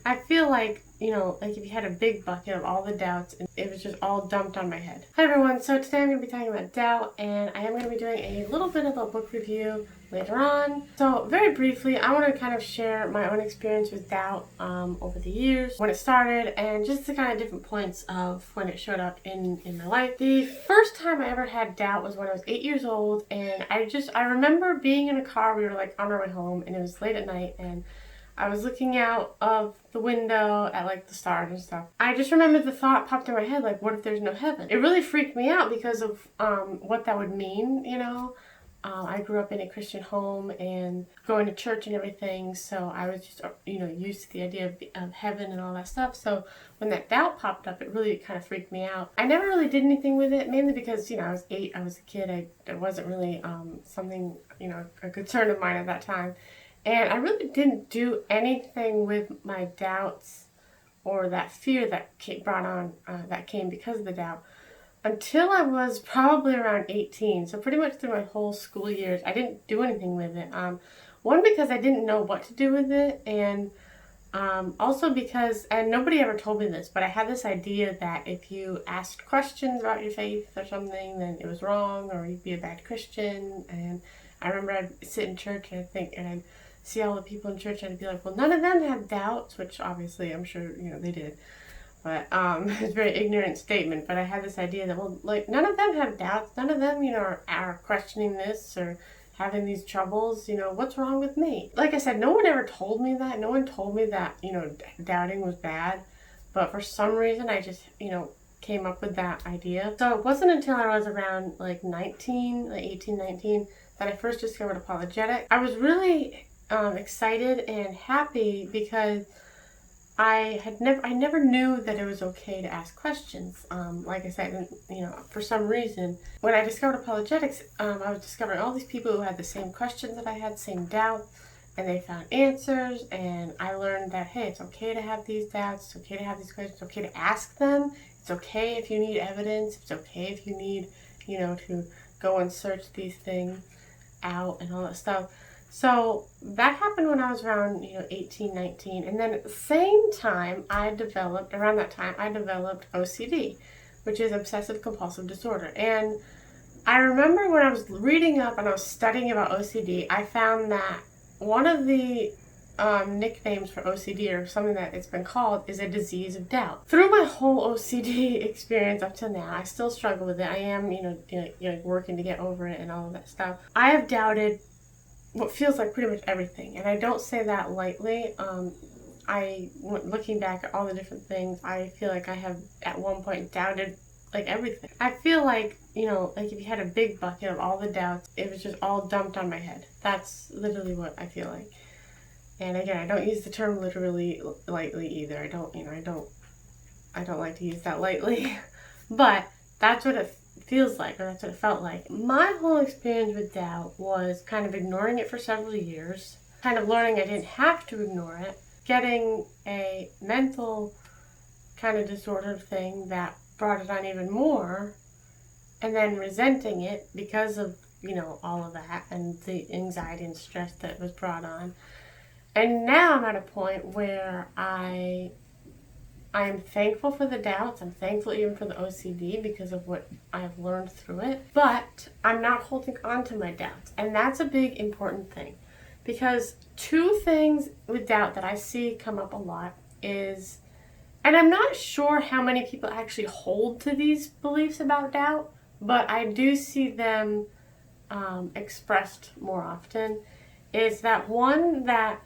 I feel like, like if you had a big bucket of all the doubts and it was just all dumped on my head. Hi everyone, so today I'm going to be talking about doubt, and I am going to be doing a little bit of a book review later on. So very briefly, I want to kind of share my own experience with doubt over the years, when it started, and just the kind of different points of when it showed up in my life. The first time I ever had doubt was when I was 8 years old, and I remember being in a car. We were like on our way home, and it was late at night, and I was looking out of the window at like the stars and stuff. I just remember the thought popped in my head, like, what if there's no heaven? It really freaked me out because of what that would mean, I grew up in a Christian home and going to church and everything, so I was just, used to the idea of heaven and all that stuff. So when that doubt popped up, it really kind of freaked me out. I never really did anything with it, mainly because, I was 8, I was a kid. It wasn't really something, a concern of mine at that time. And I really didn't do anything with my doubts or that fear that came because of the doubt until I was probably around 18. So pretty much through my whole school years, I didn't do anything with it. One, because I didn't know what to do with it, and also because, and nobody ever told me this, but I had this idea that if you asked questions about your faith or something, then it was wrong or you'd be a bad Christian. And I remember I'd sit in church and I'd see all the people in church and I'd be like, well, none of them have doubts, which obviously I'm sure, they did. But it's a very ignorant statement. But I had this idea that, well, like, none of them have doubts. None of them, are questioning this or having these troubles. What's wrong with me? Like I said, no one ever told me that. No one told me that, doubting was bad. But for some reason, I just, came up with that idea. So it wasn't until I was around like 19, like 18, 19, that I first discovered apologetics. I was really excited and happy because I never knew that it was okay to ask questions. Like I said, for some reason, when I discovered apologetics, I was discovering all these people who had the same questions that I had, same doubts, and they found answers. And I learned that, hey, it's okay to have these doubts. It's okay to have these questions. It's okay to ask them. It's okay if you need evidence. It's okay if you need, to go and search these things out and all that stuff. So that happened when I was around, 18, 19. And then at the same time, around that time, I developed OCD, which is obsessive compulsive disorder. And I remember when I was reading up and I was studying about OCD, I found that one of the nicknames for OCD, or something that it's been called, is a disease of doubt. Through my whole OCD experience up to now, I still struggle with it. I am, working to get over it and all of that stuff. I have doubted what feels like pretty much everything, and I don't say that lightly. Looking back at all the different things, I feel like I have at one point doubted like everything. I feel like, like if you had a big bucket of all the doubts, it was just all dumped on my head. That's literally what I feel like. And again, I don't use the term literally lightly either. I don't like to use that lightly. But that's what it feels like, or that's what it felt like. My whole experience with doubt was kind of ignoring it for several years, kind of learning I didn't have to ignore it, getting a mental kind of disordered thing that brought it on even more, and then resenting it because of, all of that and the anxiety and stress that was brought on. And now I'm at a point where I am thankful for the doubts. I'm thankful even for the OCD because of what I've learned through it. But I'm not holding on to my doubts. And that's a big, important thing. Because two things with doubt that I see come up a lot is, and I'm not sure how many people actually hold to these beliefs about doubt, but I do see them expressed more often, is that one, that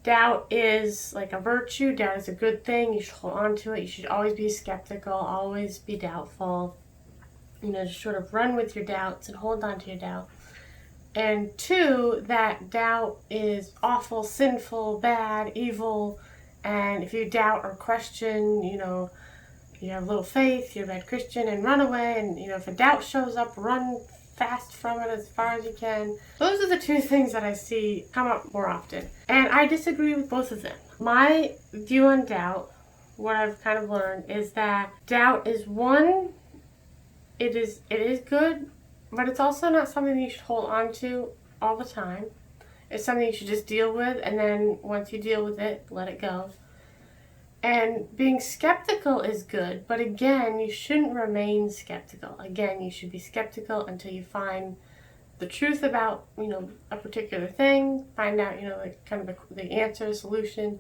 doubt is like a virtue. Doubt is a good thing. You should hold on to it. You should always be skeptical, always be doubtful. Just sort of run with your doubts and hold on to your doubt. And two, that doubt is awful, sinful, bad, evil. And if you doubt or question, you have little faith, you're a bad Christian, and run away. And, if a doubt shows up, run fast from it as far as you can. Those are the two things that I see come up more often. And I disagree with both of them. My view on doubt, what I've kind of learned, is that doubt is one, it is good, but it's also not something you should hold on to all the time. It's something you should just deal with, and then once you deal with it, let it go. And being skeptical is good, but again, you shouldn't remain skeptical. Again, you should be skeptical until you find the truth about, a particular thing, find out, like kind of the answer, solution,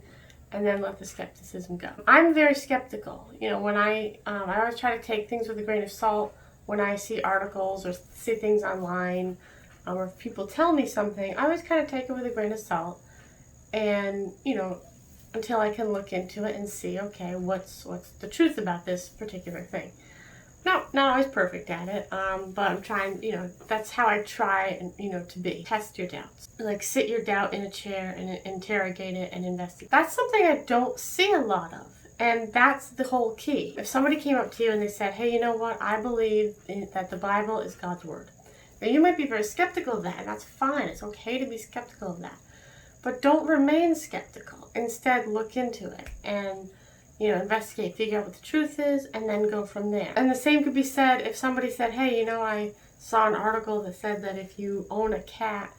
and then let the skepticism go. I'm very skeptical. When I always try to take things with a grain of salt when I see articles or see things online, or if people tell me something, I always kind of take it with a grain of salt, and until I can look into it and see, okay, what's the truth about this particular thing. Not always perfect at it, but I'm trying, that's how I try, and to be. Test your doubts. Like, sit your doubt in a chair and interrogate it and investigate. That's something I don't see a lot of, and that's the whole key. If somebody came up to you and they said, hey, you know what, I believe that the Bible is God's word. Now, you might be very skeptical of that, and that's fine. It's okay to be skeptical of that. But don't remain skeptical. Instead, look into it and, investigate, figure out what the truth is, and then go from there. And the same could be said if somebody said, hey, I saw an article that said that if you own a cat,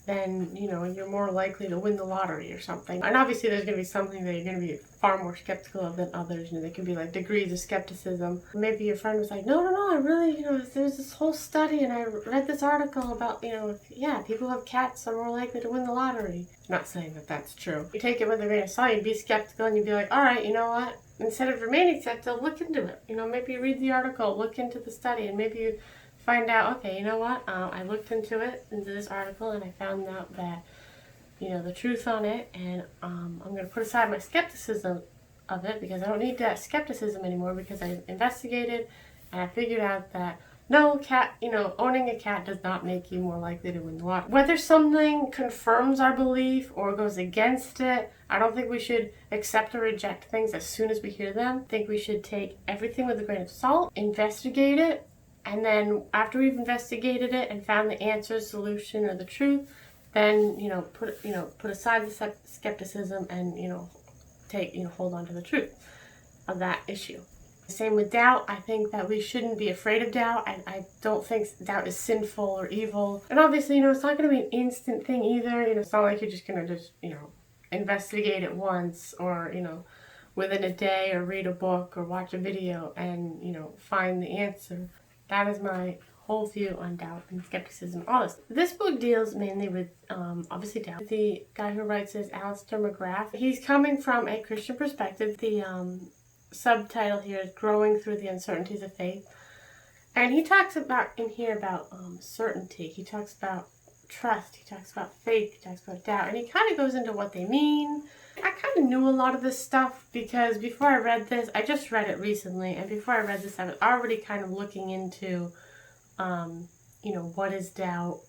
then, you're more likely to win the lottery or something. And obviously there's going to be something that you're going to be far more skeptical of than others. There can be like degrees of skepticism. Maybe your friend was like, no, I really, there's this whole study and I read this article about, people who have cats are more likely to win the lottery. I'm not saying that that's true. You take it with a grain of salt, you'd be skeptical and you'd be like, all right, you know what? Instead of remaining skeptical, look into it. Maybe you read the article, look into the study, and maybe you find out, okay, you know what, I looked into this article, and I found out that, the truth on it, and I'm going to put aside my skepticism of it, because I don't need that skepticism anymore, because I investigated, and I figured out that, no, owning a cat does not make you more likely to win the lottery. Whether something confirms our belief or goes against it, I don't think we should accept or reject things as soon as we hear them. I think we should take everything with a grain of salt, investigate it, and then after we've investigated it and found the answer, solution, or the truth, then, put aside the skepticism and, hold on to the truth of that issue. Same with doubt. I think that we shouldn't be afraid of doubt. I don't think doubt is sinful or evil. And obviously, it's not going to be an instant thing either. It's not like you're just going to investigate it once or, within a day, or read a book or watch a video and, find the answer. That is my whole view on doubt and skepticism, all this. This book deals mainly with, obviously, doubt. The guy who writes is Alistair McGrath. He's coming from a Christian perspective. The subtitle here is Growing Through the Uncertainties of Faith. And he talks about, in here, about certainty. He talks about trust. He talks about faith. He talks about doubt. And he kind of goes into what they mean. I kind of knew a lot of this stuff because before I read this, I just read it recently, and before I read this, I was already kind of looking into, what is doubt,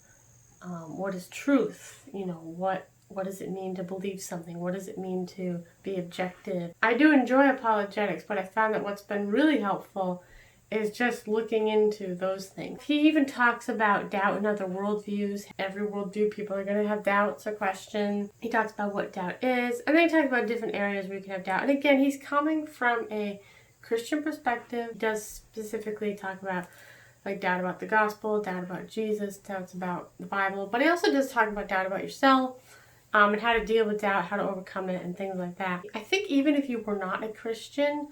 what is truth, what does it mean to believe something, what does it mean to be objective. I do enjoy apologetics, but I found that what's been really helpful is just looking into those things. He even talks about doubt in other worldviews. Every worldview, people are going to have doubts or questions. He talks about what doubt is, and then he talks about different areas where you can have doubt. And again, he's coming from a Christian perspective. He does specifically talk about doubt about the gospel, doubt about Jesus, doubts about the Bible, but he also does talk about doubt about yourself, and how to deal with doubt, how to overcome it, and things like that. I think even if you were not a Christian,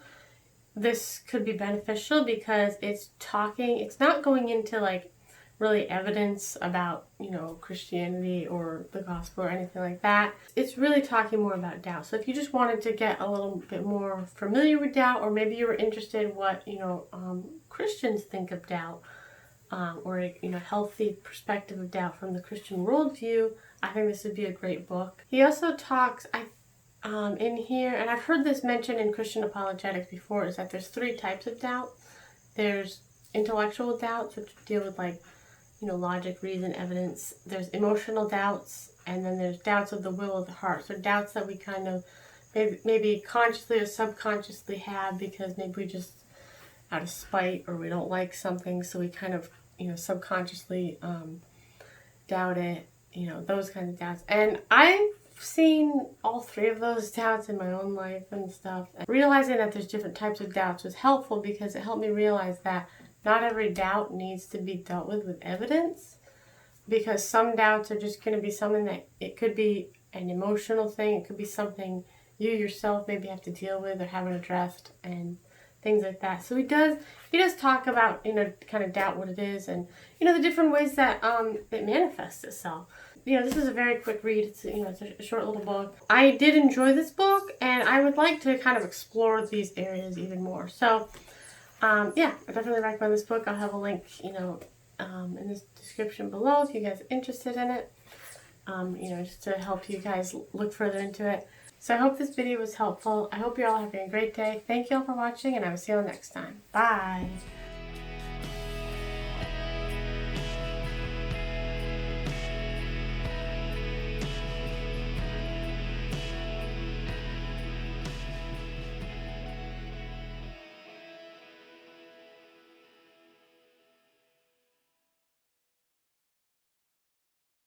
this could be beneficial because it's not going into really evidence about, Christianity or the gospel or anything like that. It's really talking more about doubt. So if you just wanted to get a little bit more familiar with doubt, or maybe you were interested in what, Christians think of doubt, or a healthy perspective of doubt from the Christian worldview, I think this would be a great book. He also talks, in here, and I've heard this mentioned in Christian apologetics before, is that there's 3 types of doubt. There's intellectual doubts, which deal with logic, reason, evidence. There's emotional doubts, and then there's doubts of the will of the heart. So doubts that we kind of maybe consciously or subconsciously have because maybe we just out of spite or we don't like something, so we kind of subconsciously doubt it. Those kinds of doubts. And I've seen all 3 of those doubts in my own life and stuff. And realizing that there's different types of doubts was helpful because it helped me realize that not every doubt needs to be dealt with evidence, because some doubts are just going to be something that it could be an emotional thing, it could be something you yourself maybe have to deal with or haven't addressed and things like that. So he does talk about, kind of doubt, what it is, and, the different ways that it manifests itself. This is a very quick read. It's, it's a short little book. I did enjoy this book, and I would like to kind of explore these areas even more. So, yeah, I definitely recommend this book. I'll have a link, in the description below if you guys are interested in it. Just to help you guys look further into it. So I hope this video was helpful. I hope you're all having a great day. Thank you all for watching, and I will see you all next time. Bye!